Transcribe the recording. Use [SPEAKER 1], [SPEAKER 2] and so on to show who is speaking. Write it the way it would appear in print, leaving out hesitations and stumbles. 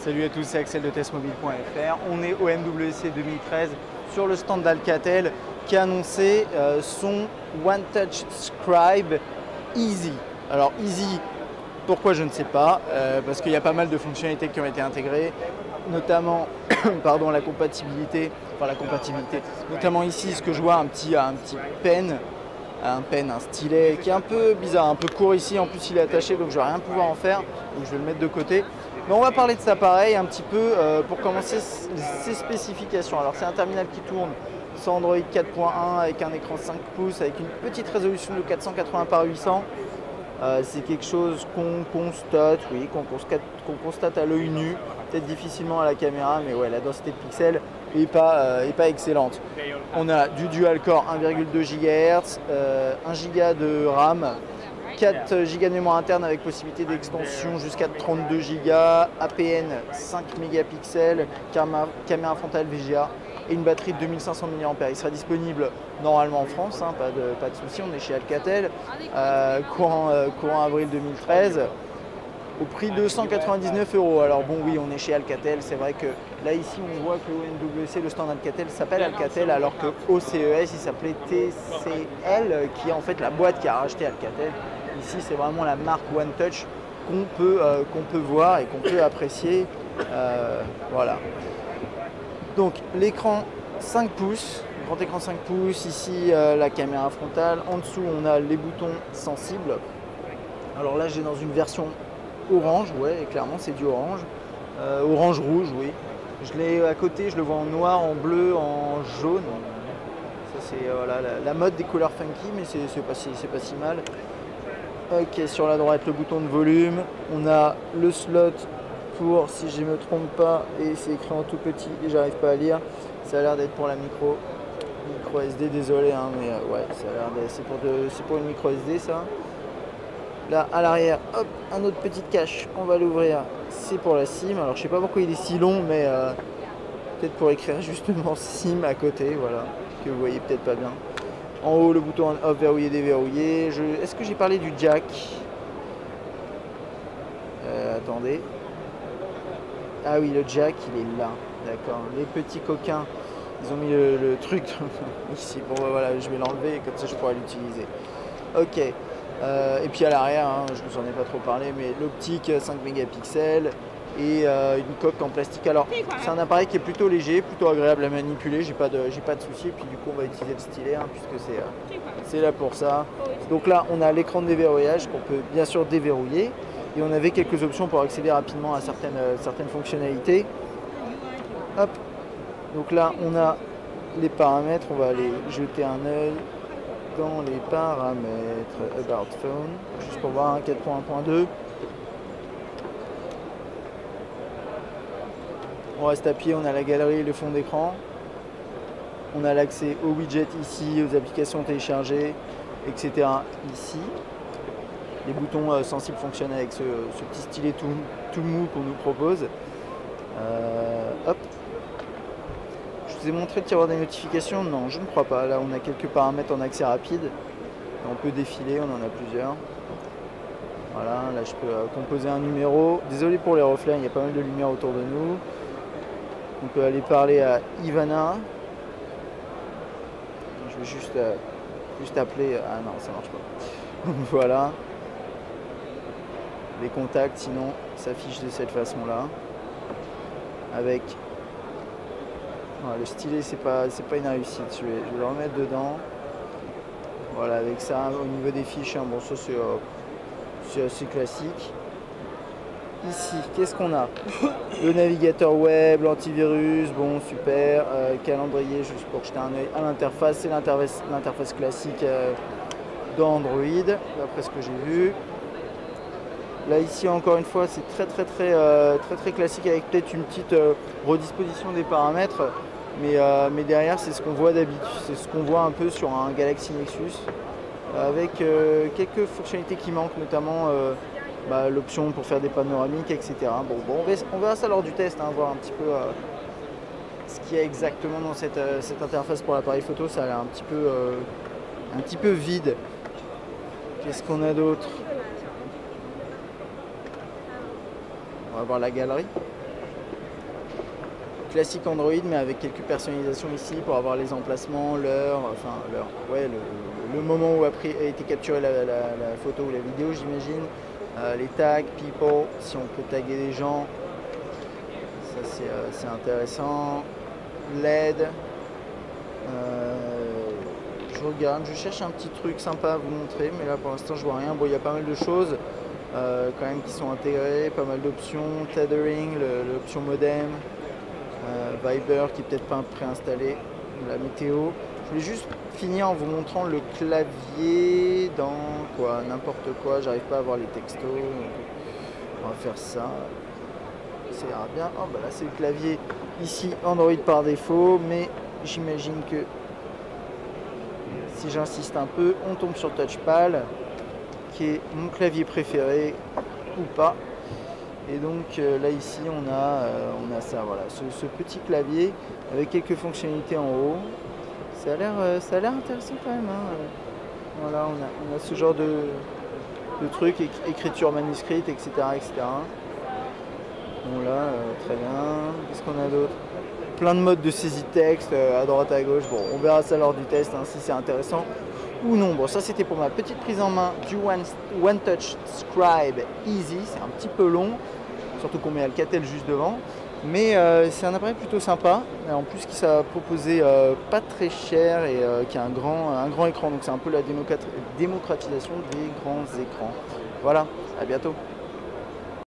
[SPEAKER 1] Salut à tous, c'est Axel de testmobile.fr. On est au MWC 2013 sur le stand d'Alcatel qui a annoncé son One Touch Scribe Easy. Alors Easy, pourquoi je ne sais pas, parce qu'il y a pas mal de fonctionnalités qui ont été intégrées, notamment pardon, la compatibilité, notamment ici ce que je vois, un petit pen, un stylet qui est un peu bizarre, un peu court ici, en plus il est attaché donc je ne vais rien pouvoir en faire, donc je vais le mettre de côté. Mais on va parler de ça pareil un petit peu pour commencer ses spécifications. Alors c'est un terminal qui tourne sur Android 4.1 avec un écran 5 pouces, avec une petite résolution de 480 par 800. C'est quelque chose qu'on constate, oui, qu'on constate à l'œil nu, peut-être difficilement à la caméra, mais ouais, la densité de pixels n'est pas excellente. On a du dual core 1,2 GHz, 1 Go de RAM, 4 Go de mémoire interne avec possibilité d'extension jusqu'à 32 Go, APN 5 mégapixels, caméra frontale VGA et une batterie de 2500 mAh. Il sera disponible normalement en France, hein, pas de souci, on est chez Alcatel, courant avril 2013, au prix de 199 €. Alors bon oui, on est chez Alcatel, c'est vrai que là ici on voit que ONWC, le stand Alcatel, s'appelle Alcatel alors que OCES il s'appelait TCL, qui est en fait la boîte qui a racheté Alcatel. Ici c'est vraiment la marque One Touch qu'on peut voir et qu'on peut apprécier. Voilà. Donc l'écran 5 pouces, grand écran 5 pouces, ici la caméra frontale, en dessous on a les boutons sensibles. Alors là j'ai dans une version orange, ouais, clairement c'est du orange, orange rouge, oui. Je l'ai à côté, je le vois en noir, en bleu, en jaune. Ça c'est voilà, la mode des couleurs funky, mais c'est pas si mal. Ok, sur la droite le bouton de volume, on a le slot pour, si je ne me trompe pas, et c'est écrit en tout petit et j'arrive pas à lire, ça a l'air d'être pour la micro SD, désolé, hein, mais ouais, ça a l'air d'être, c'est pour une micro SD ça. Là à l'arrière, hop, un autre petit cache, on va l'ouvrir, c'est pour la SIM. Alors je sais pas pourquoi il est si long, mais peut-être pour écrire justement SIM à côté, voilà, que vous voyez peut-être pas bien. En haut le bouton off, verrouiller, déverrouiller. Est-ce que j'ai parlé du jack? Attendez. Ah oui, le jack il est là, d'accord. Les petits coquins, ils ont mis le truc ici. Bon voilà, je vais l'enlever, comme ça je pourrai l'utiliser. Ok. Et puis à l'arrière, hein, je ne vous en ai pas trop parlé, mais l'optique 5 mégapixels et une coque en plastique. Alors c'est un appareil qui est plutôt léger, plutôt agréable à manipuler, j'ai pas de souci. Et puis du coup on va utiliser le stylet, hein, puisque c'est là pour ça. Donc là on a l'écran de déverrouillage qu'on peut bien sûr déverrouiller. Et on avait quelques options pour accéder rapidement à certaines fonctionnalités. Hop. Donc là on a les paramètres, on va aller jeter un œil dans les paramètres About Phone, juste pour voir, 4.1.2. On reste à pied, on a la galerie et le fond d'écran. On a l'accès aux widgets ici, aux applications téléchargées, etc. ici. Les boutons sensibles fonctionnent avec ce petit stylet tout mou qu'on nous propose. Hop. Je vous ai montré le tiroir des notifications. Non, je ne crois pas. Là, on a quelques paramètres en accès rapide. On peut défiler, on en a plusieurs. Voilà, là, je peux composer un numéro. Désolé pour les reflets, il y a pas mal de lumière autour de nous. On peut aller parler à Ivana. Je vais juste appeler. Ah non, ça marche pas. Voilà. Les contacts sinon s'affichent de cette façon là avec voilà, le stylet, c'est pas une réussite, je vais le remettre dedans. Voilà, avec ça au niveau des fiches, hein, bon ça c'est assez classique. Ici qu'est-ce qu'on a? Le navigateur web, l'antivirus, bon super, calendrier juste pour jeter un œil à l'interface, c'est l'interface classique d'Android d'après ce que j'ai vu. Là ici encore une fois c'est très classique avec peut-être une petite redisposition des paramètres, mais derrière c'est ce qu'on voit d'habitude, c'est ce qu'on voit un peu sur un Galaxy Nexus, avec quelques fonctionnalités qui manquent, notamment l'option pour faire des panoramiques, etc. Bon, on verra ça lors du test, hein, voir un petit peu ce qu'il y a exactement dans cette interface pour l'appareil photo. Ça a l'air un petit peu vide. Qu'est-ce qu'on a d'autre? On va voir la galerie. classique Android, mais avec quelques personnalisations ici pour avoir les emplacements, l'heure, enfin l'heure, ouais, le moment où a été capturée la photo ou la vidéo, j'imagine. Les tags, people, si on peut taguer les gens, ça c'est intéressant. LED, je regarde, je cherche un petit truc sympa à vous montrer, mais là pour l'instant je vois rien. Bon, il y a pas mal de choses quand même qui sont intégrées, pas mal d'options, tethering, l'option modem, Viber qui est peut-être pas préinstallé, la météo. Je voulais juste finir en vous montrant le clavier dans quoi, n'importe quoi, j'arrive pas à voir les textos, on va faire ça, ça ira bien. Oh bah là c'est le clavier ici Android par défaut, mais j'imagine que si j'insiste un peu, on tombe sur Touchpal, qui est mon clavier préféré ou pas. Et donc là ici on a ça, voilà, ce petit clavier avec quelques fonctionnalités en haut. Ça a l'air intéressant quand même, hein. Voilà, on a ce genre de truc, écriture manuscrite, etc. etc. Bon là, très bien. Qu'est-ce qu'on a d'autre? Plein de modes de saisie de texte à droite à gauche. Bon, on verra ça lors du test, hein, si c'est intéressant ou non. Bon, ça c'était pour ma petite prise en main du One Touch Scribe Easy. C'est un petit peu long, surtout qu'on met Alcatel juste devant. Mais c'est un appareil plutôt sympa, et en plus qui s'est proposé pas très cher et qui a un grand écran, donc c'est un peu la démocratisation des grands écrans. Voilà, à bientôt.